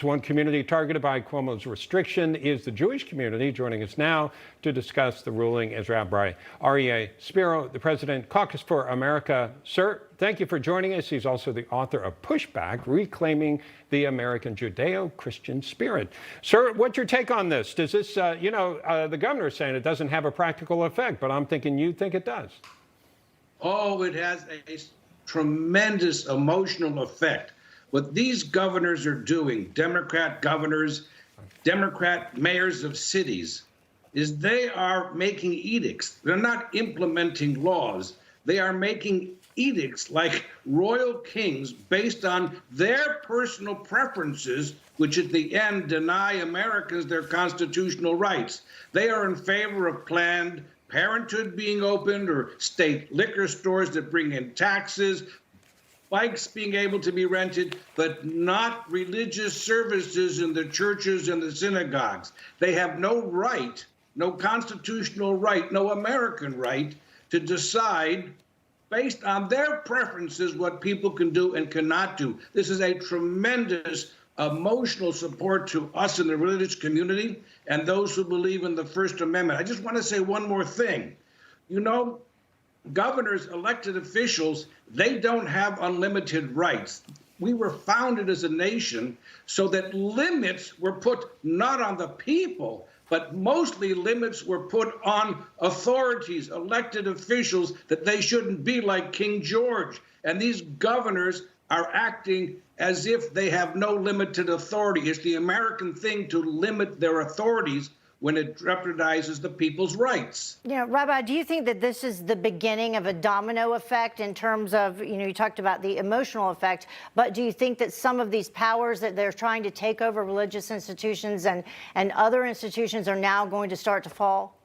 One community targeted by Cuomo's restriction is the Jewish community. Joining us now to discuss the ruling is Rabbi Spero, the President, Caucus for America. Sir, thank you for joining us. He's also the author of Pushback, Reclaiming the American Judeo-Christian Spirit. Sir, what's your take on this? Does this, the governor is saying it doesn't have a practical effect, but I'm thinking you think it does. Oh, it has a tremendous emotional effect. What these governors are doing, Democrat governors, Democrat mayors of cities, is they are making edicts. They're not implementing laws. They are making edicts like royal kings based on their personal preferences, which at the end deny Americans their constitutional rights. They are in favor of Planned Parenthood being opened or state liquor stores that bring in taxes, bikes being able to be rented, but not religious services in the churches and the synagogues. They have no right, no constitutional right, no American right to decide based on their preferences what people can do and cannot do. This is a tremendous emotional support to us in the religious community and those who believe in the First Amendment. I just want to say one more thing. You know, governors, elected officials, they don't have unlimited rights. We were founded as a nation so that limits were put not on the people, but mostly limits were put on authorities, elected officials, that they shouldn't be like King George. And these governors are acting as if they have no limited authority. It's the American thing to limit their authorities when it jeopardizes the people's rights. Rabbi, do you think that this is the beginning of a domino effect in terms of, you talked about the emotional effect, but do you think that some of these powers that they're trying to take over religious institutions and other institutions are now going to start to fall?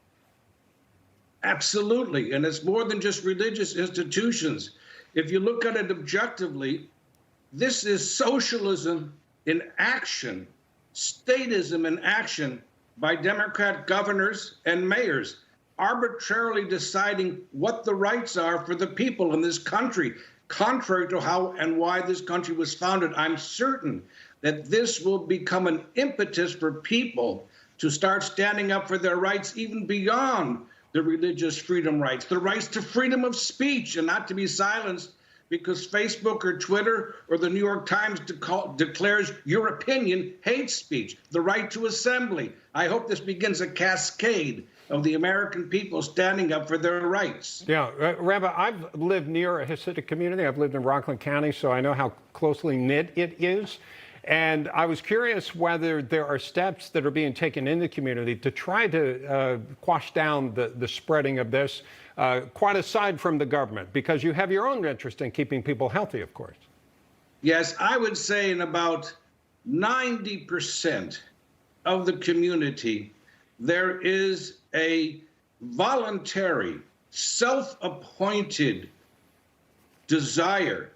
Absolutely, and it's more than just religious institutions. If you look at it objectively, this is socialism in action, statism in action, by Democrat governors and mayors, arbitrarily deciding what the rights are for the people in this country, contrary to how and why this country was founded. I'm certain that this will become an impetus for people to start standing up for their rights even beyond the religious freedom rights, the rights to freedom of speech and not to be silenced because Facebook or Twitter or the New York Times declares your opinion hate speech, the right to assembly. I hope this begins a cascade of the American people standing up for their rights. Yeah, Rabbi, I've lived near a Hasidic community. I've lived in Rockland County, so I know how closely knit it is. And I was curious whether there are steps that are being taken in the community to try to quash down the spreading of this, quite aside from the government, because you have your own interest in keeping people healthy, of course. Yes, I would say in about 90% of the community, there is a voluntary, self-appointed desire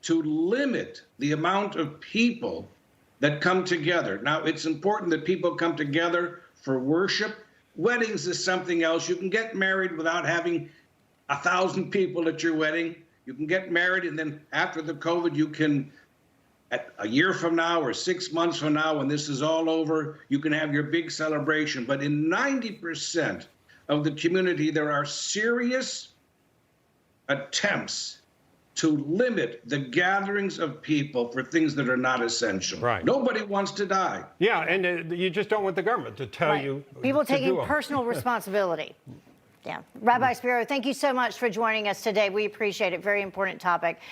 to limit the amount of people that come together. Now, it's important that people come together for worship. Weddings is something else. You can get married without having 1,000 people at your wedding. You can get married, and then after the COVID, you can, at a year from now or 6 months from now, when this is all over, you can have your big celebration. But in 90% of the community, there are serious attempts to limit the gatherings of people for things that are not essential. Right. Nobody wants to die. Yeah, and you just don't want the government to tell you. People taking personal responsibility. Yeah. Rabbi Spero, thank you so much for joining us today. We appreciate it. Very important topic.